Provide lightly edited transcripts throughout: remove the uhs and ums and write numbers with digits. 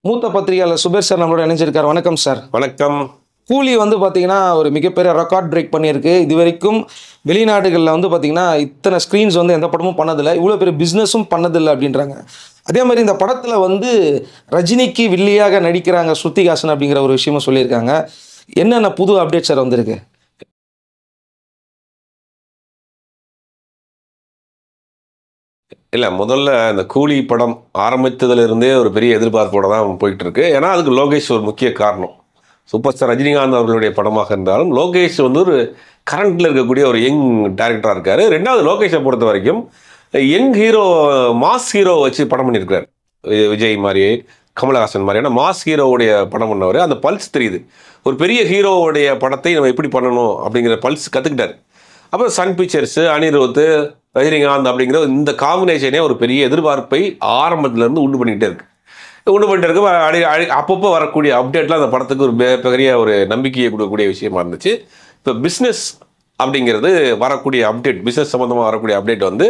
மூத்த பத்திரிகையாளர் சுபேர் சார் நம்மளோட இணைஞ்சிருக்கார். வணக்கம் சார். வணக்கம். கூலி வந்து பார்த்தீங்கன்னா ஒரு மிகப்பெரிய ரெக்கார்ட் பிரேக் பண்ணியிருக்கு. இது வரைக்கும் வெளிநாடுகளில் வந்து பார்த்தீங்கன்னா இத்தனை ஸ்க்ரீன்ஸ் வந்து எந்த படமும் பண்ணதில்லை, இவ்வளோ பெரிய பிஸ்னஸும் பண்ணதில்லை அப்படின்றாங்க. அதே மாதிரி இந்த படத்தில் வந்து ரஜினிக்கு வில்லியாக நடிக்கிறாங்க ஸ்ருதிஹாசன் அப்படிங்கிற ஒரு விஷயமும் சொல்லியிருக்காங்க. என்னென்ன புது அப்டேட் சார் வந்திருக்கு? இல்லை, முதல்ல இந்த கூலி படம் ஆரம்பித்ததுலேருந்தே ஒரு பெரிய எதிர்பார்ப்போட தான் போயிட்டு இருக்கு. ஏன்னா அதுக்கு லோகேஷ் ஒரு முக்கிய காரணம். சூப்பர் ஸ்டார் ரஜினிகாந்த் அவர்களுடைய படமாக இருந்தாலும் லோகேஷ் வந்து ஒரு கரண்ட்டில் இருக்கக்கூடிய ஒரு யங் டேரக்டராக இருக்கார். ரெண்டாவது, லோகேஷை பொறுத்த வரைக்கும் யங் ஹீரோ, மாஸ் ஹீரோ வச்சு படம் பண்ணியிருக்காரு. விஜய் மாதிரி, கமலஹாசன் மாதிரியான மாஸ் ஹீரோவுடைய படம் பண்ணவர். அந்த பல்ஸ் தெரியுது. ஒரு பெரிய ஹீரோவுடைய படத்தை நம்ம எப்படி பண்ணணும் அப்படிங்கிற பல்ஸ் கற்றுக்கிட்டார். அப்புறம் சன் பிக்சர்ஸு, அனிருத், ரஜினிகாந்த் அப்படிங்கிற இந்த காம்பினேஷனே ஒரு பெரிய எதிர்பார்ப்பை ஆரம்பத்திலேருந்து உண்டு பண்ணிகிட்டே இருக்கு. அப்பப்போ வரக்கூடிய அப்டேட்லாம் அந்த படத்துக்கு ஒரு பெரிய ஒரு நம்பிக்கையை கொடுக்கக்கூடிய விஷயமா இருந்துச்சு. இப்போ பிஸ்னஸ் அப்படிங்கிறது வரக்கூடிய அப்டேட், பிஸ்னஸ் சம்மந்தமாக வரக்கூடிய அப்டேட் வந்து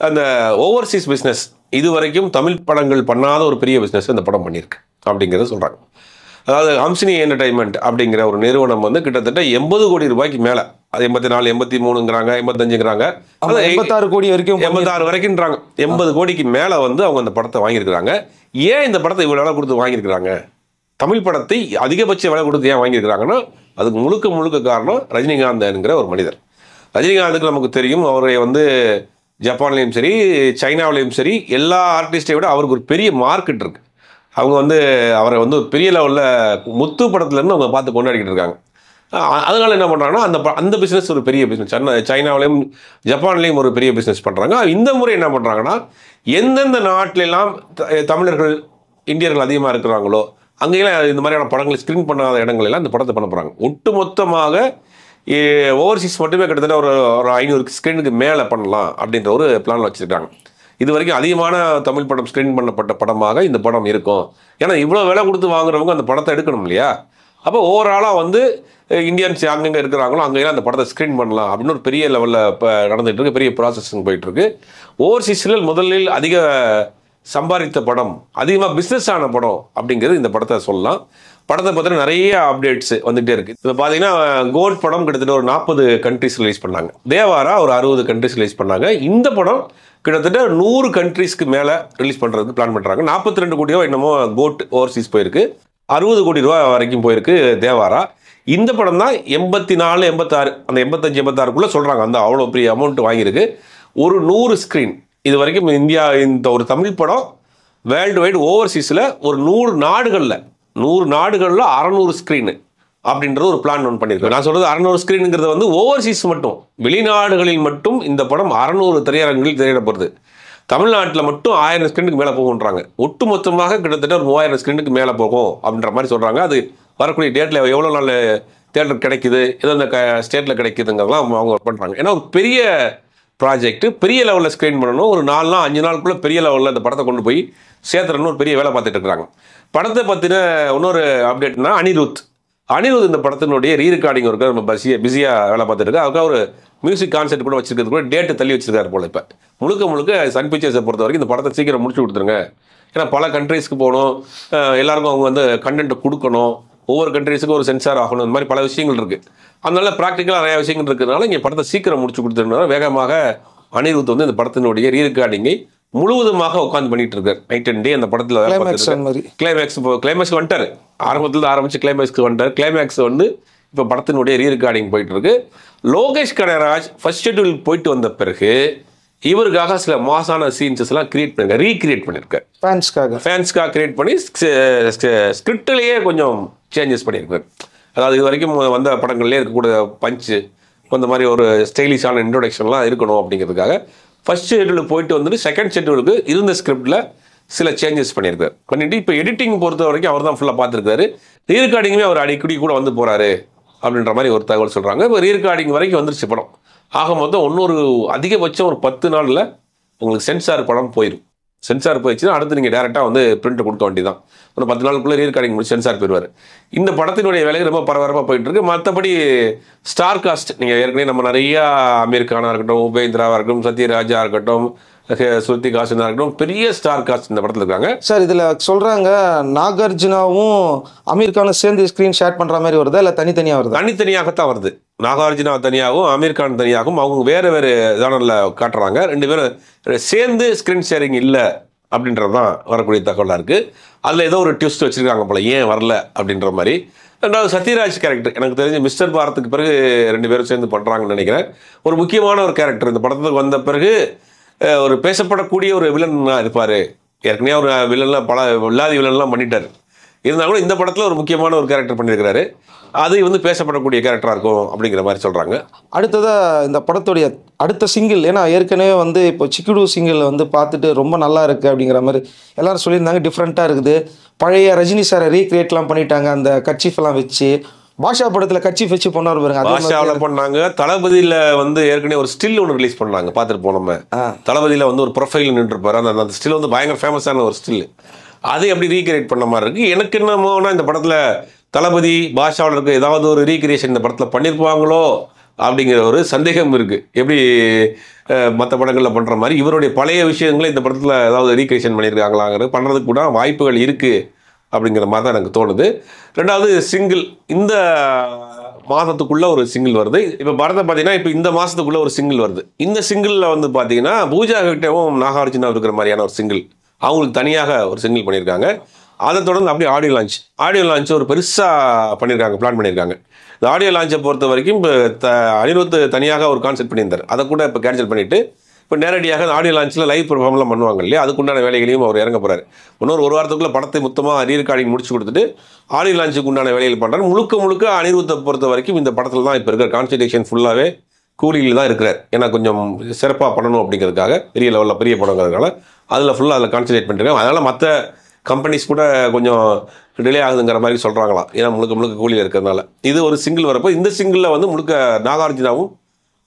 அந்த ஓவர்சீஸ் பிஸ்னஸ், இது வரைக்கும் தமிழ் படங்கள் பண்ணாத ஒரு பெரிய பிஸ்னஸ் இந்த படம் பண்ணியிருக்கு அப்படிங்கிறத சொல்கிறாங்க. அதாவது ஹம்சினி என்டர்டைன்மெண்ட் அப்படிங்கிற ஒரு நிறுவனம் வந்து கிட்டத்தட்ட 80 கோடி ரூபாய்க்கு மேலே, அது 84, 83ங்கிறாங்க, 85ங்கிறாங்க, 86 கோடி வரைக்கும், 86 வரைக்கும்ன்றாங்க. 80 கோடிக்கு மேலே வந்து அவங்க அந்த படத்தை வாங்கியிருக்கிறாங்க. ஏன் இந்த படத்தை இவ்வளோ விலை கொடுத்து வாங்கியிருக்கிறாங்க? தமிழ் படத்தை அதிகபட்ச விலை கொடுத்து ஏன் வாங்கியிருக்கிறாங்கன்னா அதுக்கு முழுக்க காரணம் ரஜினிகாந்த்ங்கிற ஒரு மனிதர். ரஜினிகாந்துக்கு நமக்கு தெரியும், அவரை வந்து ஜப்பான்லேயும் சரி, சைனாவிலையும் சரி, எல்லா ஆர்டிஸ்ட்டை விட அவருக்கு ஒரு பெரிய மார்க்கெட் இருக்குது. அவங்க வந்து அவரை வந்து பெரிய லெவலில் முத்து படத்துலேருந்து அவங்க பார்த்து கொண்டாடிக்கிட்டு இருக்காங்க. அதனால என்ன பண்ணுறாங்கன்னா அந்த பிஸ்னஸ் ஒரு பெரிய பிஸ்னஸ். சைனாவிலையும் ஜப்பான்லேயும் ஒரு பெரிய பிஸ்னஸ் பண்ணுறாங்க. இந்த முறை என்ன பண்ணுறாங்கன்னா, எந்தெந்த நாட்டிலெல்லாம் தமிழர்கள், இந்தியர்கள் அதிகமாக இருக்கிறாங்களோ அங்கெல்லாம் இந்த மாதிரியான படங்களை ஸ்க்ரீன் பண்ணாத இடங்களெல்லாம் இந்த படத்தை பண்ண போகிறாங்க. ஒட்டு மொத்தமாக ஓவர்சீஸ் மட்டுமே கிட்டத்தட்ட ஒரு 500 ஸ்க்ரீனுக்கு மேலே பண்ணலாம் அப்படின்ற ஒரு பிளான் வச்சுருக்காங்க. இது வரைக்கும் அதிகமான தமிழ் படம் ஸ்க்ரீன் பண்ணப்பட்ட படமாக இந்த படம் இருக்கும். ஏன்னா இவ்வளோ விலை கொடுத்து வாங்குறவங்க அந்த படத்தை எடுக்கணும் இல்லையா? அப்போ ஓவராலாக வந்து இந்தியன்ஸ் அங்கங்கே இருக்கிறாங்களோ அங்கெல்லாம் அந்த படத்தை ஸ்க்ரீன் பண்ணலாம் அப்படின்னு ஒரு பெரிய லெவலில் இப்போ நடந்துகிட்டு இருக்கு, பெரிய ப்ராசஸிங் போயிட்டுருக்கு. ஓவர்சீஸில் முதலில் அதிக சம்பாதித்த படம், அதிகமாக பிஸ்னஸ் ஆன படம் அப்படிங்கிறது இந்த படத்தை சொல்லலாம். படத்தை பற்றின நிறைய அப்டேட்ஸ் வந்துகிட்டே இருக்குது. இப்போ பார்த்தீங்கன்னா கோட் படம் கிட்டத்தட்ட ஒரு 40 கண்ட்ரிஸ் ரிலீஸ் பண்ணாங்க. தேவாரா ஒரு 60 கண்ட்ரிஸ் ரிலீஸ் பண்ணாங்க. இந்த படம் கிட்டத்தட்ட 100 கண்ட்ரிஸ்க்கு மேலே ரிலீஸ் பண்ணுறதுக்கு பிளான் பண்ணுறாங்க. 42 கோடி ரூபா என்னமோ கோட் ஓவர்சீஸ் போயிருக்கு, 60 கோடி ரூபா வரைக்கும் போயிருக்கு தேவாரா. இந்த படம் தான் 84, 86, அந்த 85, 86க்குள்ளே சொல்கிறாங்க. அந்த அவ்வளோ பெரிய அமௌண்ட் வாங்கியிருக்கு. ஒரு 100 ஸ்க்ரீன் இது வரைக்கும் இந்தியா, இந்த ஒரு தமிழ் படம் வேர்ல்டு வைடு ஓவர்சீஸில் ஒரு 100 நாடுகளில் 600 ஸ்க்ரீனு அப்படின்றது ஒரு பிளான் ஒன்று பண்ணியிருக்கேன். நான் சொல்கிறது 600 ஸ்க்ரீனுங்கிறது வந்து ஓவர்சீஸ் மட்டும், வெளிநாடுகளில் மட்டும் இந்த படம் 600 திரையரங்குகளில் திரையிடப்படுது. தமிழ்நாட்டில் மட்டும் 1000 ஸ்க்ரீனுக்கு மேலே போகுன்றாங்க. ஒட்டு மொத்தமாக கிட்டத்தட்ட ஒரு 3000 ஸ்க்ரீனுக்கு மேலே போகும் அப்படின்ற மாதிரி சொல்கிறாங்க. அது வரக்கூடிய டேட்டில் எவ்வளோ நாள் தேட்டர் கிடைக்குது, எந்தெந்த ஸ்டேட்டில் கிடைக்குதுங்கிறதெல்லாம் அவங்க பண்ணுறாங்க. ஏன்னா ஒரு பெரிய ப்ராஜெக்ட், பெரிய லெவலில் ஸ்க்ரீன் பண்ணணும். ஒரு 4 நாள் 5 நாளுக்குள்ளே பெரிய லெவலில் இந்த படத்தை கொண்டு போய் சேர்த்துறன்னு ஒரு பெரிய வேலை பார்த்துட்டு இருக்கிறாங்க. படத்தை பற்றின இன்னொரு அப்டேட்னா அனிருத் இந்த படத்தினுடைய ரீரெக்கார்டிங் ஒர்க்கு ரொம்ப பிஸியாக வேலை பார்த்துட்டு இருக்கு. அதுக்காக ஒரு மியூசிக் கான்செர்ட் கூட வச்சிருக்கிறது கூட டேட்டு தள்ளி வச்சிருக்காரு போல். இப்போ முழுக்க சன் பிக்சர்ஸை பொறுத்த வரைக்கும் இந்த படத்தை சீக்கிரம் முடிச்சு கொடுத்துருங்க. ஏன்னா பல கண்ட்ரீஸ்க்கு போகணும், எல்லாருக்கும் அவங்க வந்து கண்டென்ட் கொடுக்கணும், ஒவ்வொரு கண்ட்ரீஸுக்கும் ஒரு சென்சார் ஆகணும், இந்த மாதிரி பல விஷயங்கள் இருக்குது. அதனால ப்ராக்டிக்கலாக நிறையா விஷயங்கள் இருக்கிறதுனால இங்கே படத்தை சீக்கிரம் முடிச்சு கொடுத்துருந்தாலும் வேகமாக அனிருத் வந்து இந்த படத்தினுடைய ரீரெக்கார்டிங்கை முழுவதுமாக உட்காந்து பண்ணிட்டு இருக்காரு. நைட் அண்ட் டே அந்த படத்தில் கிளைமேக்ஸ் வந்துட்டார். ஆரம்பத்தில் ஆரம்பிச்சு கிளைமேக்ஸ்க்கு வந்துட்டார். கிளைமேக்ஸ் வந்து இப்போ படத்தினுடைய ரீரெக்கார்டிங் போயிட்டு இருக்கு. லோகேஷ் கனகராஜ் ஃபர்ஸ்ட் ஷெட்யூல் போயிட்டு வந்த பிறகு இவருக்காக சில மாசான சீன்ஸஸ் எல்லாம் ரீக்ரியேட் பண்ணியிருக்காரு. ஃபேன்ஸ்க்காக கிரியேட் பண்ணி ஸ்கிரிப்டிலேயே கொஞ்சம் சேஞ்சஸ் பண்ணியிருக்காரு. அதாவது இது வரைக்கும் வந்த படங்கள்லேயே இருக்கக்கூடிய பஞ்சு, இந்த மாதிரி ஒரு ஸ்டைலிஷான இன்ட்ரோடக்ஷன்லாம் இருக்கணும் அப்படிங்கிறதுக்காக ஃபர்ஸ்ட் ஷெட்யூலுக்கு போயிட்டு வந்துட்டு செகண்ட் ஷெட்யூலுக்கு இருந்த ஸ்கிரிப்டில் சில சேஞ்சஸ் பண்ணிட்டு இப்போ எடிட்டிங் பொறுத்த வரைக்கும் அவர் தான் ஃபுல்லாக பார்த்துருக்காரு. ரீரெக்கார்டிங்குமே அவர் அடிக்கடி கூட வந்து போகிறாரு அப்படின்ற மாதிரி ஒரு தகவல் சொல்கிறாங்க. இப்போ ரீரெக்கார்டிங் வரைக்கும் வந்துருச்சு படம். ஆக மொத்தம் இன்னொரு அதிகபட்சம் ஒரு 10 நாளில் உங்களுக்கு சென்சார் படம் போயிடும். சென்சார் போயிடுச்சுன்னா அடுத்து நீங்கள் டேரெக்டாக வந்து பிரிண்ட் கொடுக்க வேண்டியதான். ஒரு 10 நாளுக்குள்ளே ரீரெக்கார்டிங் முடிச்சு சென்சார் போயிடுவார். இந்த படத்தினுடைய வேலைக்கு ரொம்ப பரபரப்பாக போயிட்டு இருக்கு. மற்றபடி ஸ்டார் காஸ்ட் நீங்கள் ஏற்கனவே நம்ம நிறையா அமீர் கானாக இருக்கட்டும், உபேந்திராவாக இருக்கட்டும், சத்யராஜா இருக்கட்டும், ஸ்ருத்திக் ஹாசனா இருக்கட்டும், பெரிய ஸ்டார் காஸ்ட் இந்த படத்தில் இருக்காங்க. சார் இதில் சொல்கிறாங்க நாகார்ஜுனாவும் அமீர் கானும் சேர்ந்து ஸ்க்ரீன் ஷேர் பண்ணுற மாதிரி வருதா இல்லை தனித்தனியாக வருதா? தனித்தனியாகத்தான் வருது. நாகார்ஜுனா தனியாகவும் அமீர் கான் தனியாகவும் அவங்க வேறு வேறு ஜானரில் காட்டுறாங்க. ரெண்டு பேரும் சேர்ந்து ஸ்க்ரீன் ஷேரிங் இல்லை அப்படின்றது தான் வரக்கூடிய தகவலாக இருக்குது. அதில் ஏதோ ஒரு ட்விஸ்ட் வச்சுருக்காங்க போல, ஏன் வரல அப்படின்ற மாதிரி. ரெண்டாவது சத்யராஜ் கேரக்டர் எனக்கு தெரிஞ்சு மிஸ்டர் பாரத்துக்கு பிறகு ரெண்டு பேரும் சேர்ந்து பண்ணுறாங்கன்னு நினைக்கிறேன். ஒரு முக்கியமான ஒரு கேரக்டர் இந்த படத்துக்கு வந்த பிறகு ஒரு பேசப்படக்கூடிய ஒரு வில்லன் இருப்பார். ஏற்கனவே ஒரு வில்லன்லாம் பல இல்லாத வில்லன்லாம் பண்ணிட்டார். இருந்தாலும் கூட இந்த படத்தில் ஒரு முக்கியமான ஒரு கேரக்டர் பண்ணியிருக்கிறாரு. அது வந்து பேசப்படக்கூடிய கேரக்டராக இருக்கும் அப்படிங்கிற மாதிரி சொல்கிறாங்க. அடுத்ததாக இந்த படத்துடைய அடுத்த சிங்கிள், ஏன்னா ஏற்கனவே வந்து இப்போ சிக்குடு சிங்கிள் வந்து பார்த்துட்டு ரொம்ப நல்லா இருக்குது அப்படிங்கிற மாதிரி எல்லாரும் சொல்லியிருந்தாங்க. டிஃப்ரெண்ட்டாக இருக்குது. பழைய ரஜினி சாரை ரீக்ரியேட்லாம் பண்ணிட்டாங்க அந்த கட்சிஃபெல்லாம் வச்சு. பாஷா படத்தில் கட்சிஃப் வச்சு பண்ணார் பாருங்க. பாஷாவில் பண்ணாங்க. தளபதியில் வந்து ஏற்கனவே ஒரு ஸ்டில் ஒன்று ரிலீஸ் பண்ணாங்க, பார்த்துட்டு போனோம். தளபதியில் வந்து ஒரு ப்ரொஃபைல் நின்றுருப்பாரு. அந்த ஸ்டில் வந்து பயங்கர ஃபேமஸான ஒரு ஸ்டில். அதை எப்படி ரீக்ரியேட் பண்ண மாதிரி இருக்குது. எனக்கு என்னமோனா இந்த படத்தில் தளபதி பாஷாவில் இருக்க ஏதாவது ஒரு ரீக்ரியேஷன் இந்த படத்தில் பண்ணியிருப்பாங்களோ அப்படிங்கிற ஒரு சந்தேகம் இருக்குது. எப்படி மற்ற படங்களில் பண்ணுற மாதிரி இவருடைய பழைய விஷயங்களை இந்த படத்தில் ஏதாவது ரீக்ரியேஷன் பண்ணியிருக்காங்களாங்கிறது பண்ணுறதுக்கு கூட வாய்ப்புகள் இருக்குது அப்படிங்கிற மாதிரி தான் எனக்கு தோணுது. ரெண்டாவது சிங்கிள், இந்த மாதத்துக்குள்ளே ஒரு சிங்கிள் வருது. இப்போ படத்தை பார்த்தீங்கன்னா இப்போ இந்த மாதத்துக்குள்ளே ஒரு சிங்கிள் வருது. இந்த சிங்கிளில் வந்து பார்த்தீங்கன்னா பூஜா ஹெக்டேவும் நாகார்ஜுனா இருக்கிற மாதிரியான ஒரு சிங்கிள், அவங்களுக்கு தனியாக ஒரு சிங்கிள் பண்ணியிருக்காங்க. அதை தொடர்ந்து அப்படியே ஆடியோ லான்ச் ஒரு பெருசாக பண்ணியிருக்காங்க, பிளான் பண்ணியிருக்காங்க. இந்த ஆடியோ லான்ச்சை பொறுத்த வரைக்கும் இப்போ அனிருத் தனியாக ஒரு கான்செப்ட் பண்ணியிருந்தார். அதை கூட இப்போ கேன்சல் பண்ணிவிட்டு இப்போ நேரடியாக ஆடியோ லான்ச்சில் லைவ் பெர்ஃபார்ம்லாம் பண்ணுவாங்க இல்லையா, அதுக்குண்டான வேலைகளையும் அவர் இறங்க போகிறார். ஒரு வாரத்துக்குள்ளே படத்தை மொத்தமாக ரீரெக்கார்டிங் முடிச்சு கொடுத்துட்டு ஆடியோ லான்ச்சுக்கு உண்டான வேலைகள் பண்ணுறாரு. முழுக்க அனிருத்தை பொறுத்த வரைக்கும் இந்த படத்தில் தான் இப்போ இருக்கிற கான்சன்ட்ரேஷன் ஃபுல்லாகவே கூலியில் தான் இருக்கிறார். ஏன்னா கொஞ்சம் சிறப்பாக பண்ணணும் அப்படிங்கிறதுக்காக, பெரிய லெவலில் பெரிய படங்கிறதுனால அதில் ஃபுல்லாக அதில் கான்சன்ட்ரேட் பண்ணிருக்காங்க. அதனால் மற்ற கம்பெனிஸ் கூட கொஞ்சம் டிலே ஆகுதுங்கிற மாதிரி சொல்கிறாங்களாம், ஏன்னா முழுக்க கூலியில் இருக்கிறதுனால. இது ஒரு சிங்கிள் வரப்போ இந்த சிங்கிளில் வந்து முழுக்க நாகார்ஜுனாவும்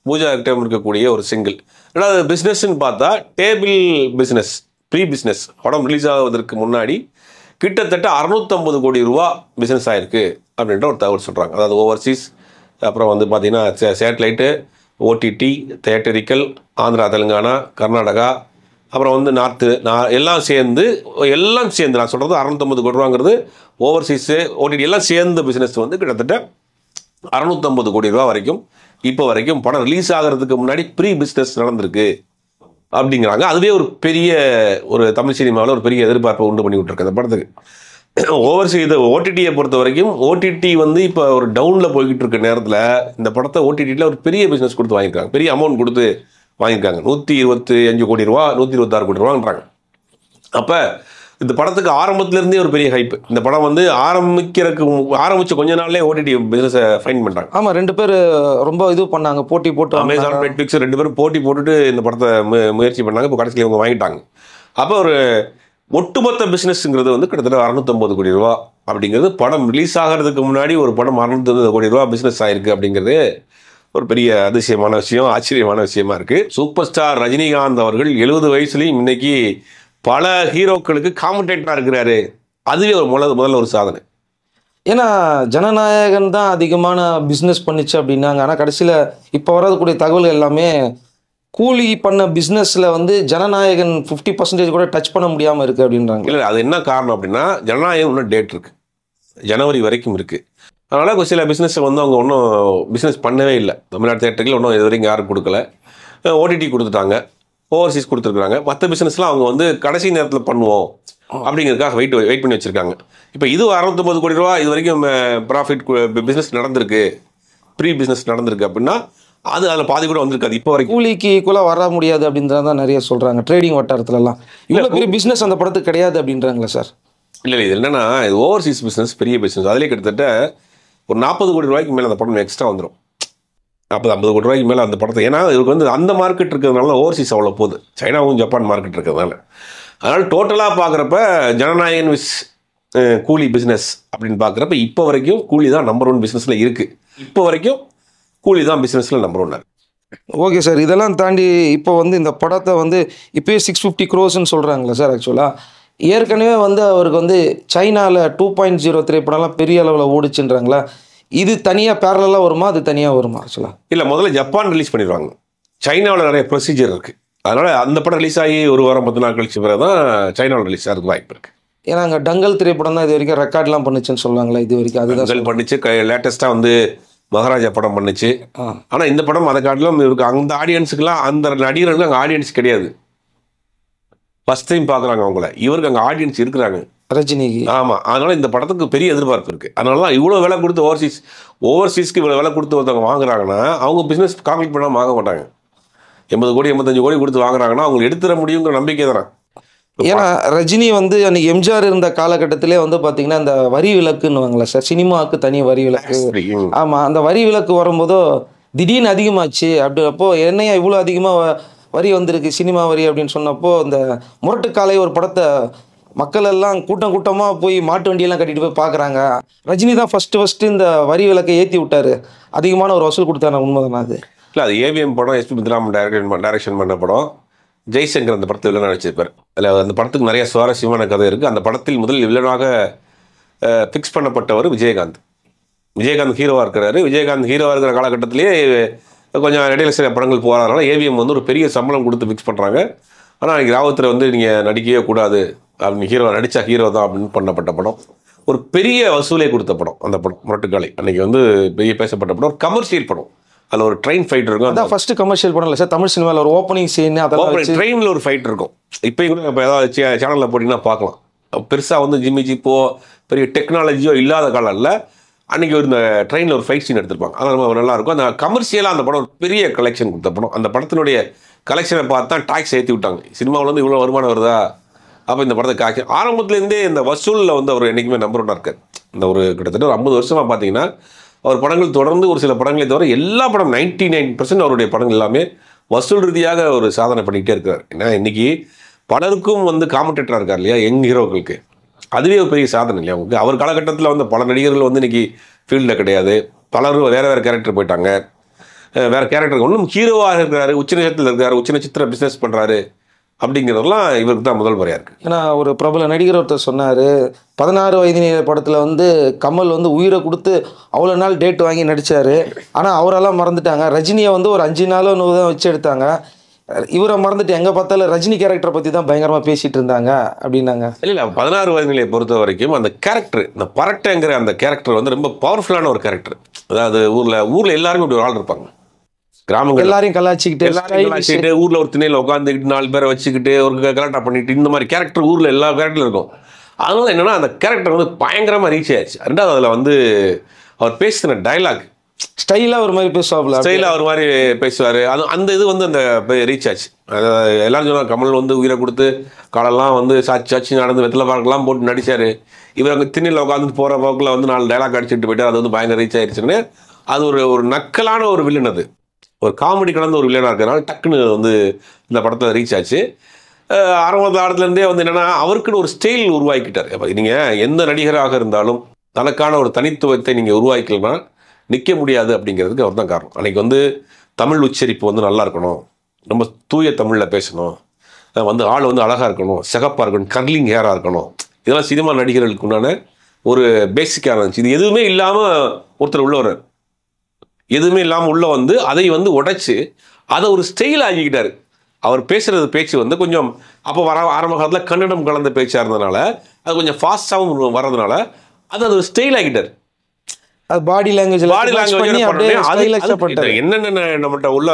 பூஜா ஹெக்டேவும் இருக்கக்கூடிய ஒரு சிங்கிள். ரெண்டாவது பிஸ்னஸ்ன்னு பார்த்தா டேபிள் பிஸ்னஸ், ப்ரீ பிஸ்னஸ் படம் ரிலீஸ் ஆகுவதற்கு முன்னாடி கிட்டத்தட்ட 650 கோடி ரூபா பிஸ்னஸ் ஆகிருக்கு அப்படின்ற ஒரு தகவல் சொல்கிறாங்க. அதாவது ஓவர்சீஸ், அப்புறம் வந்து பார்த்திங்கன்னா satellite, OTT, theatrical, Andhra, Telangana, Karnataka, அப்புறம் வந்து நார்த்து, எல்லாம் சேர்ந்து நான் சொல்கிறது 650 கோடி ரூபாங்கிறது ஓவர்சீஸு, ஓடிடி எல்லாம் சேர்ந்த பிஸ்னஸ் வந்து கிட்டத்தட்ட 650 கோடி ரூபா வரைக்கும் இப்போ வரைக்கும் படம் ரிலீஸ் ஆகிறதுக்கு முன்னாடி ப்ரீ பிஸ்னஸ் நடந்திருக்கு அப்படிங்கிறாங்க. அதுவே ஒரு பெரிய ஒரு தமிழ் சினிமாவில் ஒரு பெரிய எதிர்பார்ப்பை உண்டு பண்ணி விட்டுருக்கு அந்த படத்துக்கு. ஓவர்சீஸ் இது ஓடிடியை பொறுத்த வரைக்கும் ஓடிடி வந்து இப்போ ஒரு டவுனில் போய்கிட்டு இருக்க நேரத்தில் இந்த படத்தை ஓடிடியில் ஒரு பெரிய பிஸ்னஸ் கொடுத்து வாங்கியிருக்காங்க, பெரிய அமௌண்ட் கொடுத்து வாங்கியிருக்காங்க. 125 கோடி ரூபா, 126 கோடி ரூபான்றாங்க. அப்போ இந்த படத்துக்கு ஆரம்பத்திலேருந்தே ஒரு பெரிய ஹைப். இந்த படம் வந்து ஆரம்பிச்ச கொஞ்ச நாள்லேயே ஓடிடி பிஸ்னஸை ஃபைன் பண்ணுறாங்க. ஆமாம், ரெண்டு பேர் ரொம்ப இது பண்ணாங்க, போட்டி போட்டு. அமேசான், நெட்ஃப்ளிக்ஸ் ரெண்டு பேரும் போட்டி போட்டுட்டு இந்த படத்தை முயற்சி பண்ணாங்க. இப்போ கடைசியில் இவங்க வாங்கிட்டாங்க. அப்போ ஒரு ஒட்டுமொத்த பிஸ்னஸ்ங்கிறது வந்து கிட்டத்தட்ட 650 கோடி ரூபா அப்படிங்கிறது படம் ரிலீஸ் ஆகிறதுக்கு முன்னாடி ஒரு படம் 650 கோடி ரூபா பிஸ்னஸ் ஆகிருக்கு அப்படிங்கிறது ஒரு பெரிய அதிசயமான விஷயம், ஆச்சரியமான விஷயமா இருக்குது. சூப்பர் ஸ்டார் ரஜினிகாந்த் அவர்கள் 70 வயசுலையும் இன்னைக்கு பல ஹீரோக்களுக்கு காமெண்டேட்டராக இருக்கிறாரு. அதுவே ஒரு முதல்ல ஒரு சாதனை. ஏன்னா ஜனநாயகன் தான் அதிகமான பிஸ்னஸ் பண்ணிச்சு அப்படின்னாங்க. ஆனால் கடைசியில் இப்போ வரக்கூடிய தகவல்கள் எல்லாமே கூலி பண்ண பிஸ்னஸில் வந்து ஜனநாயகன் 50% கூட டச் பண்ண முடியாமல் இருக்குது அப்படின்றாங்க. இல்லை, அது என்ன காரணம் அப்படின்னா ஜனநாயகம் இன்னும் டேட் இருக்குது, ஜனவரி வரைக்கும் இருக்குது. அதனால் சில பிஸ்னஸை வந்து அவங்க ஒன்றும் பிஸ்னஸ் பண்ணவே இல்லை. தமிழ்நாடு தேட்டர்கள் ஒன்றும் இது வரைக்கும் யாரும் கொடுக்கல. ஓடிடி கொடுத்துட்டாங்க, ஓவர்சீஸ் கொடுத்துருக்குறாங்க. மற்ற பிஸ்னஸ்லாம் அவங்க வந்து கடைசி நேரத்தில் பண்ணுவோம் அப்படிங்கிறதுக்காக வெயிட் பண்ணி வச்சுருக்காங்க. இப்போ இது 650 கோடி ரூபா இது வரைக்கும் ப்ராஃபிட் பிஸ்னஸ் நடந்திருக்கு, ப்ரீ பிஸ்னஸ் நடந்திருக்கு அப்படின்னா அதில் பாதி கூட வந்திருக்காது இப்போ வரைக்கும். கூலிக்கு ஈக்குவலாக வர முடியாது அப்படின்றதான் நிறைய சொல்கிறாங்க ட்ரேடிங் வட்டாரத்துலலாம். இவ்வளோ பெரிய பிஸ்னஸ் அந்த படத்துக்கு கிடையாது அப்படின்றாங்களா சார்? இல்லை, இது என்னென்னா இது ஓவர்சீஸ் பிஸ்னஸ், பெரிய பிஸ்னஸ். அதிலே கிட்டத்தட்ட ஒரு 40 கோடி ரூபாய்க்கு மேலே அந்த படம் எக்ஸ்ட்ரா வந்துடும். 40-50 கோடி ரூபாய்க்கு மேலே அந்த படத்தை, ஏன்னா இவருக்கு வந்து அந்த மார்க்கெட் இருக்கிறதுனால ஓவர்சீஸ் அவ்வளோ போகுது, சைனாவும் ஜப்பான் மார்க்கெட் இருக்கிறதுனால. அதனால் டோட்டலாக பார்க்குறப்ப ஜனநாயகன் விஸ் கூலி பிஸ்னஸ் அப்படின்னு பார்க்குறப்ப இப்போ வரைக்கும் கூலி தான் நம்பர் 1 பிஸ்னஸில் இருக்குது. இப்போ வரைக்கும் கூலி தான் பிஸ்னஸில் நம்பர் 1. ஓகே சார், இதெல்லாம் தாண்டி இப்போ வந்து இந்த படத்தை வந்து இப்போயே 650 crores சொல்கிறாங்களா சார்? ஆக்சுவலாக ஏற்கனவே வந்து அவருக்கு வந்து சைனாவில் 2.0 திரைப்படம்லாம் பெரிய அளவில் ஓடிச்சுன்றாங்களா? இது தனியாக பேரலாக வருமா, அது தனியாக வருமா? ஆக்சுவலாக இல்லை, முதல்ல ஜப்பான் ரிலீஸ் பண்ணிடுவாங்க. சைனாவில் நிறைய ப்ரொசீஜர் இருக்குது, அதனால அந்த படம் ரிலீஸ் ஆகி ஒரு வாரம் 10 நாள் கழிச்சு பிறகு தான் சைனாவில் ரிலீஸ் ஆகிறதுக்கு வாய்ப்பு இருக்கு. ஏன்னா அங்கே டங்கல் திரைப்படம் தான் இது வரைக்கும் ரெக்கார்ட்லாம் பண்ணுச்சுன்னு சொல்லுவாங்களா இது வரைக்கும்? அதுதான் பண்ணிச்சு. லேட்டஸ்ட்டாக வந்து மகாராஜா படம் பண்ணுச்சு. ஆனால் இந்த படம் அதை காட்டிலும் இருக்கு. அந்த ஆடியன்ஸுக்குலாம் அந்த நடிகர்களுக்கு அங்கே ஆடியன்ஸ் கிடையாது. ஃபர்ஸ்ட் டைம் பார்க்குறாங்க அவங்கள. இவருக்கு அங்கே ஆடியன்ஸ் இருக்கிறாங்க, ரஜினிக்கு. ஆமாம். அதனால இந்த படத்துக்கு பெரிய எதிர்பார்ப்பு இருக்குது. அதனால தான் இவ்வளோ விலை கொடுத்து ஓவர்சீஸ்க்கு இவ்வளோ விலை கொடுத்து ஒருத்தவங்க வாங்குறாங்கன்னா அவங்க பிஸ்னஸ் கால்குலேட் பண்ணாமல் வாங்க மாட்டாங்க. 80 கோடி 85 கோடி கொடுத்து வாங்குறாங்கன்னா அவங்க எடுத்துட முடியுங்கிற நம்பிக்கை தானே. ஏன்னா ரஜினி வந்து அன்னைக்கு எம்ஜிஆர் இருந்த காலகட்டத்திலே வந்து பார்த்தீங்கன்னா இந்த வரி விலக்குன்னுவாங்களே சார், சினிமாவுக்கு தனி வரி விலக்கு. ஆமாம், அந்த வரி விலக்கு வரும்போதோ திடீர்னு அதிகமாச்சு. அப்போ என்னையா இவ்வளோ அதிகமாக வரி வந்திருக்கு சினிமா வரி அப்படின்னு சொன்னப்போ இந்த முரட்டுக்காலை ஒரு படத்தை மக்கள் எல்லாம் கூட்டம் கூட்டமாக போய் மாட்டு வண்டியெல்லாம் கட்டிட்டு போய் பார்க்குறாங்க. ரஜினி தான் ஃபஸ்ட்டு இந்த வரி விலக்கை ஏற்றி விட்டாரு, அதிகமான ஒரு வசூல் கொடுத்தாரு. உண்மைதானா அது? இல்லை, அது ஏவிஎம் படம். எஸ்பி முத்துராமன் டைரக்ஷன் பண்ண படம். ஜெய்சங்கர் அந்த படத்தில் வில்லனாக நடிச்சிருப்பார். அதில் அந்த படத்துக்கு நிறைய சுவாரஸ்யமான கதை இருக்குது. அந்த படத்தில் முதல் வில்லனாக ஃபிக்ஸ் பண்ணப்பட்டவர் விஜயகாந்த். விஜயகாந்த் ஹீரோவாக இருக்கிறாரு. விஜயகாந்த் ஹீரோவாக இருக்கிற காலகட்டத்திலேயே கொஞ்சம் இடையில சில படங்கள் போகிறதுனால ஏவிஎம் வந்து ஒரு பெரிய சம்பளம் கொடுத்து ஃபிக்ஸ் பண்ணுறாங்க. ஆனால் அன்றைக்கி ராவத்தில் வந்து நீங்கள் நடிக்கவே கூடாது அப்படின்னு ஹீரோ நடித்தா ஹீரோ தான் அப்படின்னு பண்ணப்பட்ட படம். ஒரு பெரிய வசூலே கொடுத்த படம் அந்த படம் முரட்டுக்காலை. அன்றைக்கி வந்து பெரிய பேசப்பட்ட படம். ஒரு கமர்ஷியல் படம். அதில் ஒரு ட்ரெயின் ஃபைட் இருக்கும். அதான் ஃபர்ஸ்ட் கமர்ஷியல் படம் இல்லை சார் தமிழ் சினிமாவில். ஒரு ஓப்பனிங் சீன், அதெல்லாம் ட்ரெயினில் ஒரு ஃபைட் இருக்கும். இப்போயும் கூட இப்போ ஏதாவது சேனலில் போட்டிங்கன்னா பார்க்கலாம். பெருசாக வந்து ஜிம்மி ஜிப்போ பெரிய டெக்னாலஜியோ இல்லாத காலத்தில் அன்றைக்கி ஒரு இந்த ட்ரெயினில் ஒரு ஃபைட் சீன் எடுத்திருப்பாங்க. அது ரொம்ப நல்லாயிருக்கும். அந்த கமர்ஷியலாக அந்த படம் ஒரு பெரிய கலெக்ஷன் கொடுத்த படம். அந்த படத்தினுடைய கலெக்ஷனை பார்த்து தான் டாக்ஸ் ஏற்றி விட்டாங்க. சினிமாவில் வந்து இவ்வளோ வருமானம் வருதா, அப்போ இந்த படத்தை கலெக்ஷன் ஆரம்பத்துலேருந்தே இந்த வசூலில் வந்து அவர் என்றைக்குமே நம்பர் ஒன்னாக இருக்கார். இந்த ஒரு கிட்டத்தட்ட ஒரு 50 வருஷமாக பார்த்தீங்கன்னா அவர் படங்கள் தொடர்ந்து ஒரு சில படங்களை தவிர எல்லா படம் 99% அவருடைய படங்கள் எல்லாமே வசூல் ரீதியாக ஒரு சாதனை பண்ணிக்கிட்டே இருக்கிறார். ஏன்னா இன்றைக்கி பலருக்கும் வந்து காமெண்டேட்டராக இருக்கார் இல்லையா, யங் ஹீரோக்களுக்கு. அதுவே ஒரு பெரிய சாதனை இல்லையா அவங்களுக்கு. அவர் காலகட்டத்தில் வந்து பல நடிகர்கள் வந்து இன்றைக்கி ஃபீல்டில் கிடையாது. பலரும் வேறு கேரக்டர் போயிட்டாங்க. வேறு கேரக்டர் ஒன்றும் ஹீரோவாக இருக்கிறாரு, உச்சநட்சத்திரத்தில் இருக்கார், உச்சநட்சத்திர பிஸ்னஸ் பண்ணுறாரு. அப்படிங்கிறதெல்லாம் இவருக்கு தான் முதல் முறையாக இருக்குது. ஏன்னா ஒரு பிரபல நடிகர் ஒருத்தர் சொன்னார், 16 வயது படத்தில் வந்து கமல் வந்து உயிரை கொடுத்து அவ்வளோ நாள் டேட் வாங்கி நடித்தார். ஆனால் அவரெல்லாம் மறந்துட்டாங்க. ரஜினியை வந்து ஒரு 5 நாளோ 100 தான் வச்சு எடுத்தாங்க. இவரை மறந்துட்டு எங்கே பார்த்தாலும் ரஜினி கேரக்டரை பற்றி தான் பயங்கரமாக பேசிகிட்டு இருந்தாங்க அப்படின்னாங்க. இல்லை 16 வயது நிலையை பொறுத்த வரைக்கும் அந்த கேரக்டர், இந்த பரட்டைங்கிற அந்த கேரக்டர் வந்து ரொம்ப பவர்ஃபுல்லான ஒரு கேரக்டர். அதாவது ஊரில் எல்லாருமே இப்படி ஒரு ஆள் இருப்பாங்க. கிராமங்கள் எல்லாரையும் கலாச்சிக்கிட்டு ஊரில் ஒரு திணையில் உட்காந்துக்கிட்டு 4 பேரை வச்சுக்கிட்டு ஒரு கலாட்டா பண்ணிட்டு இந்த மாதிரி கேரக்டர் ஊரில் எல்லா கேரக்டரும் இருக்கும். அதனால என்னென்னா அந்த கேரக்டர் வந்து பயங்கரமாக ரீச் ஆயிடுச்சு. ரெண்டாவது அதில் வந்து அவர் பேசுகிற டைலாக் ஸ்டைலாக ஒரு மாதிரி பேசுவாப்புல, ஸ்டைலாக ஒரு மாதிரி பேசுவார். அந்த இது வந்து அந்த ரீச் ஆச்சு. அதாவது எல்லாரும் சொன்னாங்க கமல் வந்து உயிரை கொடுத்து காலெல்லாம் வந்து சாட்சி நடந்து வெத்தலை பார்க்கலாம் போட்டு நடித்தார். இவர் அங்கே திண்ணில் உட்காந்து போகிற போக்கில் வந்து 4 டைலாக் அடிச்சுட்டு போயிட்டு அது வந்து பயங்கர ரீச் ஆயிடுச்சுன்னு. அது ஒரு நக்கலான ஒரு வில்லன், அது ஒரு காமெடி கலந்த ஒரு வில்லனாக இருக்கிறதுனால டக்குன்னு வந்து இந்த படத்தில் ரீச் ஆச்சு. ஆரம்ப காலத்துலேருந்தே வந்து என்னென்னா அவருக்குன்னு ஒரு ஸ்டைல் உருவாக்கிட்டார். இப்போ நீங்கள் எந்த நடிகராக இருந்தாலும் தனக்கான ஒரு தனித்துவத்தை நீங்கள் உருவாக்கலன்னா நிற்க முடியாது அப்படிங்கிறதுக்கு அவர் தான் காரணம். அன்றைக்கி வந்து தமிழ் உச்சரிப்பு வந்து நல்லா இருக்கணும், ரொம்ப தூய தமிழில் பேசணும், வந்து ஆள் வந்து அழகாக இருக்கணும், சிகப்பாக இருக்கணும், கர்லிங் ஹேராக இருக்கணும். இதெல்லாம் சினிமா நடிகர்களுக்கு உண்டான ஒரு பேசிக்காக இருந்துச்சு. இது எதுவுமே இல்லாமல் ஒருத்தர் உள்ளவர், எதுவுமே இல்லாமல் உள்ள வந்து அதை வந்து உடைச்சு அதை ஒரு ஸ்டைல் ஆகிக்கிட்டார். அவர் பேசுகிறது பேச்சு வந்து கொஞ்சம் அப்போ ஆரம்ப காலத்தில் கன்னடம் கலந்த பேச்சாக இருந்ததுனால அது கொஞ்சம் ஃபாஸ்ட்டாகவும் வர்றதுனால அது ஒரு ஸ்டைல் ஆகிட்டார். அது பாடி லாங்குவேஜ் என்னென்ன நம்மகிட்ட உள்ள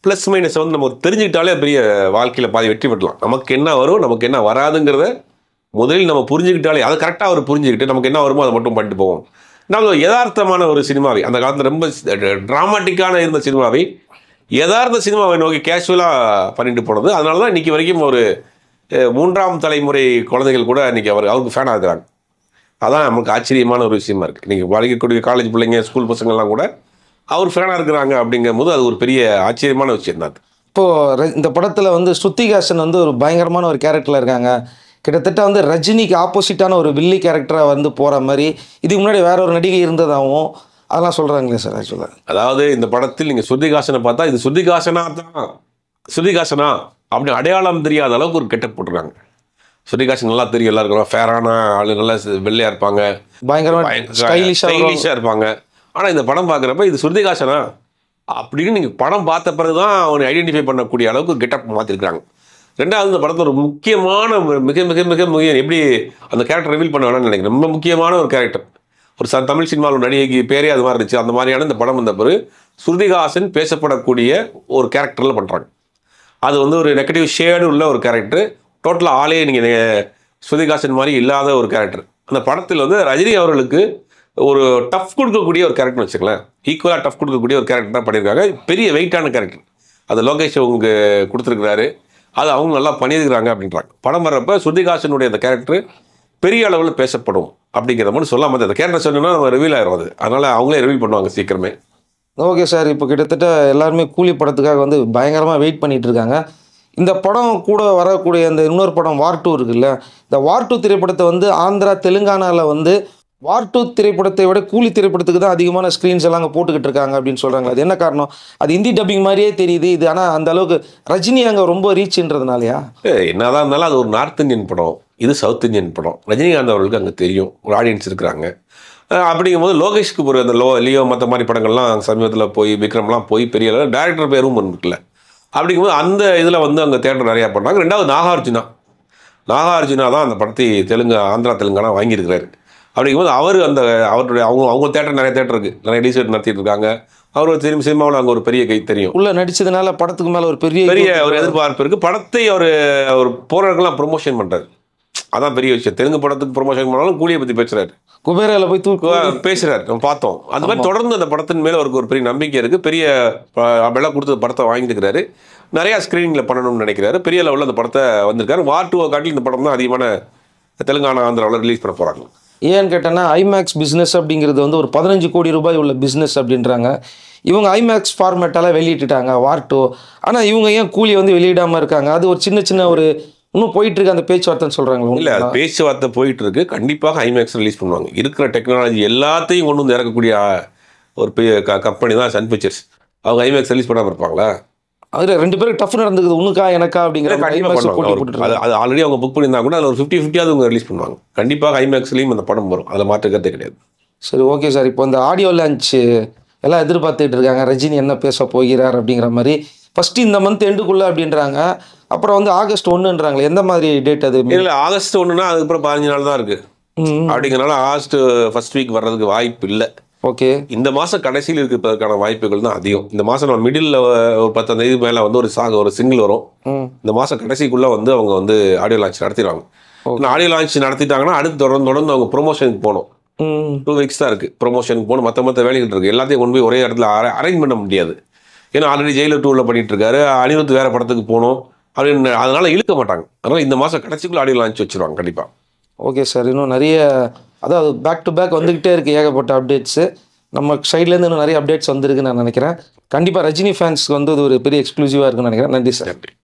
ப்ளஸ் மைனஸ் வந்து நம்ம தெரிஞ்சுக்கிட்டாலே பெரிய வாழ்க்கையில் பாதி வெற்றி பெற்றலாம். நமக்கு என்ன வரும் நமக்கு என்ன வராதுங்கிறத முதலில் நம்ம புரிஞ்சுக்கிட்டாலே அதை கரெக்டாக அவர் புரிஞ்சுக்கிட்டு நமக்கு என்ன வருமோ அதை மட்டும் பண்ணிட்டு போவோம். நம்ம யதார்த்தமான ஒரு சினிமாவை, அந்த காலத்தில் ரொம்ப ட்ராமாட்டிக்கான இருந்த சினிமாவை யதார்த்த சினிமாவை நோக்கி கேஷுவலாக பண்ணிட்டு போனது. அதனால தான் இன்றைக்கி வரைக்கும் ஒரு 3ஆம் தலைமுறை குழந்தைகள் கூட இன்றைக்கி அவருக்கு ஃபேனாக இருக்கிறாங்க. அதான் நமக்கு ஆச்சரியமான ஒரு விஷயமா இருக்குது. இன்றைக்கி படிக்கக்கூடிய காலேஜ் பிள்ளைங்க ஸ்கூல் பசங்கள்லாம் கூட அவர் ஃபேனாக இருக்கிறாங்க அப்படிங்கும் போது அது ஒரு பெரிய ஆச்சரியமான விஷயம் தான். இப்போது இந்த படத்தில் வந்து ஸ்ருதிஹாசன் வந்து ஒரு பயங்கரமான ஒரு கேரக்டரில் இருக்காங்க. கிட்டத்தட்ட வந்து ரஜினிக்கு ஆப்போசிட்டான ஒரு வில்லி கேரக்டராக வந்து போகிற மாதிரி இதுக்கு முன்னாடி வேற ஒரு நடிகை இருந்ததாகவும் அதெல்லாம் சொல்கிறாங்களே சார். ஆக்சுவலாக அதாவது இந்த படத்தில் நீங்கள் ஸ்ருதிஹாசனை பார்த்தா இது ஸ்ருதிஹாசனா அப்படின்னு அடையாளம் தெரியாத அளவுக்கு ஒரு கெட்டப் போட்டுருக்காங்க. ஸ்ருதிஹாசன் நல்லா தெரியும், எல்லாருக்கும் ஃபேரான ஆளு, நல்லா வெள்ளையாக இருப்பாங்க, பயங்கரமாக ஸ்டைலிஷாக இருப்பாங்க. ஆனால் இந்த படம் பார்க்குறப்ப இது ஸ்ருதிஹாசனா அப்படின்னு நீங்கள் படம் பார்த்த பிறகு தான் அவனை ஐடென்டிஃபை பண்ணக்கூடிய அளவுக்கு கெட்டப் மாற்றிருக்காங்க. ரெண்டாவது இந்த படத்தில் ஒரு முக்கியமான மிக மிக மிக மிக எப்படி அந்த கேரக்டர் ரிவீல் பண்ண வேணாம்னு நினைக்கிறேன். ரொம்ப முக்கியமான ஒரு கேரக்டர். ஒரு தமிழ் சினிமாவில் ஒரு நடிகைக்கு பேரே அது மாதிரி இருந்துச்சு. அந்த மாதிரியான இந்த படம் வந்த பிறகு ஸ்ருதிஹாசன் பேசப்படக்கூடிய ஒரு கேரக்டரில் பண்ணுறாங்க. அது வந்து ஒரு நெகட்டிவ் ஷேடு உள்ள ஒரு கேரக்டர். டோட்டலாக ஆளே நீங்கள் ஸ்ருதிஹாசன் மாதிரி இல்லாத ஒரு கேரக்டர். அந்த படத்தில் வந்து ரஜினி அவர்களுக்கு ஒரு டஃப் கொடுக்கக்கூடிய ஒரு கேரக்டர் வச்சுக்கலாம். ஈக்குவலாக டஃப் கொடுக்கக்கூடிய ஒரு கேரக்டர் தான் பண்ணியிருக்காங்க. பெரிய வெயிட்டான கேரக்டர். அது லோகேஷ் அவங்க கொடுத்துருக்குறாரு. அது அவங்க நல்லா பண்ணியிருக்கிறாங்க அப்படின்றாங்க. படம் வர்றப்ப ஸ்ருதிஹாசனுடைய அந்த கேரக்டர் பெரிய அளவில் பேசப்படும் அப்படிங்கிற மாதிரி சொல்லாமல் அந்த கேரக்டர் சொன்னோன்னா நம்ம ரிவீல் ஆயிரும். அது அதனால் அவங்களே ரிவீல் பண்ணுவாங்க சீக்கிரமே. ஓகே சார், இப்போ கிட்டத்தட்ட எல்லாருமே கூலி படத்துக்காக வந்து பயங்கரமாக வெயிட் பண்ணிட்டு இருக்காங்க. இந்த படம் கூட வரக்கூடிய இந்த இன்னொரு படம் வார் 2 இருக்குல்ல, இந்த வார் 2 திரைப்படத்தை வந்து ஆந்திரா தெலுங்கானாவில் வந்து வார் 2 திரைப்படத்தை விட கூலி திரைப்படத்துக்கு தான் அதிகமான ஸ்க்ரீன்ஸ் எல்லாம் அங்கே போட்டுக்கிட்டு இருக்காங்க அப்படின்னு சொல்கிறாங்க. அது என்ன காரணம்? அது ஹிந்தி டப்பிங் மாதிரியே தெரியுது இது, ஆனால் அந்த அளவுக்கு ரஜினி அங்கே ரொம்ப ரீச்ன்றதுனாலயா? என்னதான் இருந்தாலும் அது ஒரு நார்த் இந்தியன் படம், இது சவுத் இந்தியன் படம். ரஜினிகாந்த் அவர்களுக்கு அங்கே தெரியும், ஒரு ஆடியன்ஸ் இருக்கிறாங்க. அப்படிங்கும்போது லோகேஷ்க்கு ஒரு அந்த லியோ மற்ற மாதிரி படங்கள்லாம் சமீபத்தில் போய் விக்ரம்லாம் போய் பெரிய டேரக்டர் பேரும் இருக்குல்ல. அப்படிங்கும்போது அந்த இதில் வந்து அங்கே தேட்டர் நிறையா பண்ணுறாங்க. ரெண்டாவது நாகார்ஜுனா தான் அந்த படத்தை ஆந்திரா தெலுங்கானா வாங்கியிருக்கிறாரு. அப்படிங்கும்போது அவர் அந்த அவருடைய அவங்க தேட்டர் நிறைய தேட்டர் இருக்குது, நிறைய டிசைட் நடத்திட்டு இருக்காங்க. அவர் திரும்பி சினிமாவில் அங்கே ஒரு பெரிய கை தெரியும். உள்ள நடிச்சதுனால படத்துக்கு மேலே ஒரு பெரிய ஒரு எதிர்பார்ப்பு இருக்குது. படத்தை அவர் போகிறவர்கள்லாம் ப்ரொமோஷன் பண்ணுறாரு. அதான் பெரிய விஷயம். தெலுங்கு படத்துக்கு ப்ரொமோஷன் பண்ணாலும் கூலியை பற்றி பேசுகிறாரு, குபேராவில் போய் பேசுகிறாரு. நம்ம பார்த்தோம். அந்த மாதிரி தொடர்ந்து அந்த படத்தின் மேலே அவருக்கு ஒரு பெரிய நம்பிக்கை இருக்குது. பெரிய விலை கொடுத்து படத்தை வாங்கிட்டுருக்கிறாரு. நிறையா ஸ்க்ரீனிங்கில் பண்ணணும்னு நினைக்கிறாரு. பெரிய லெவலில் அந்த படத்தை வந்திருக்காரு. வார் 2 காட்டில் இந்த படம் தான் அதிகமான தெலுங்கானா ஆந்திராவில் ரிலீஸ் பண்ண போகிறாங்க. ஏன்னு கேட்டேன்னா ஐமேக்ஸ் பிஸ்னஸ் அப்படிங்கிறது வந்து ஒரு 15 கோடி ரூபாய் உள்ள பிஸ்னஸ் அப்படின்றாங்க. இவங்க ஐமேக்ஸ் ஃபார்மேட்டெல்லாம் வெளியிட்டுட்டாங்க வார் 2. ஆனால் இவங்க ஏன் கூலி வந்து வெளியிடாமல் இருக்காங்க? அது ஒரு சின்ன ஒரு இன்னும் போயிட்டு இருக்கு அந்த பேச்சுவார்த்தைன்னு சொல்கிறாங்களா? இல்லை, அது பேச்சுவார்த்தை போயிட்டு இருக்கு. கண்டிப்பாக ஐமேக்ஸ் ரிலீஸ் பண்ணுவாங்க. இருக்கிற டெக்னாலஜி எல்லாத்தையும் கொண்டு வந்து இறக்கக்கூடிய ஒரு பெரிய கம்பெனி தான் சன் பிக்சர்ஸ். அவங்க ஐமேக்ஸ் ரிலீஸ் பண்ணாமல் இருப்பாங்களா? அதில் 2 பேருக்கு டஃப் நடந்துக்குது, உனக்கா எனக்கா அப்படிங்கிற அது ஆல்ரெடி அவங்க புக் பண்ணியிருந்தா கூட அதில் ஒரு 50-50 அவங்க ரிலீஸ் பண்ணுவாங்க. கண்டிப்பாக ஐமேக்ஸ்லேயும் அந்த படம் வரும், அதில் மாற்றுக்கிறதே கிடையாது. சரி, ஓகே சார். இப்போ இந்த ஆடியோ லான்ச் எல்லாம் எதிர்பார்த்துட்டு இருக்காங்க, ரஜினி என்ன பேச போகிறார் அப்படிங்கிற மாதிரி. ஃபஸ்ட்டு இந்த மந்த் எண்டுக்குள்ளே அப்படின்றாங்க, அப்புறம் வந்து ஆகஸ்ட் 1ன்றாங்களே, எந்த மாதிரி டேட் அது? இல்லை, ஆகஸ்ட் 1னா அதுக்கப்புறம் 15 நாள் தான் இருக்குது. அப்படிங்கிறனால ஆகஸ்ட் ஃபர்ஸ்ட் வீக் வர்றதுக்கு வாய்ப்பு இல்லை. ஓகே, இந்த மாதம் கடைசியில் இருக்கிறதுக்கான வாய்ப்புகள் தான் அதிகம். இந்த மாதம் நம்ம மிடில் ஒரு 10ஆம் தேதி மேலே வந்து ஒரு சிங்கிள் வரும். இந்த மாதம் கடைசிக்குள்ளே வந்து அவங்க வந்து ஆடியோ லான்ச் நடத்திடுவாங்க. ஆடியோ லான்ச் நடத்திட்டாங்கன்னா அடுத்து தொடர்ந்து அவங்க ப்ரொமோஷனுக்கு போகணும். 2 வீக்ஸ் தான் இருக்குது ப்ரொமோஷனுக்கு போகணும். மற்ற வேலைகள் இருக்குது. எல்லாத்தையும் கொண்டு போய் ஒரே இடத்துல அரேஞ்ச் பண்ண முடியாது. ஏன்னா ஆல்ரெடி ஜெயிலர் 2ல பண்ணிட்டு இருக்காரு. அனிருத் வேறு படத்துக்கு போகணும் அப்படின்னு, அதனால இழுக்க மாட்டாங்க. அதனால் இந்த மாதம் கடைசிக்குள்ளே ஆடியோ லான்ச் வச்சுருவாங்க கண்டிப்பாக. ஓகே சார், இன்னும் நிறைய அதாவது பேக் டு பேக் வந்துக்கிட்டே இருக்குது ஏகப்பட்ட அப்டேட்ஸு. நம்ம சைட்லேருந்து இன்னும் நிறைய அப்டேட்ஸ் வந்திருக்குன்னு நான் நினைக்கிறேன். கண்டிப்பாக ரஜினி ஃபேன்ஸ்க்கு வந்து அது ஒரு பெரிய எக்ஸ்க்ளூசிவாக இருக்குன்னு நினைக்கிறேன். நன்றி சார்.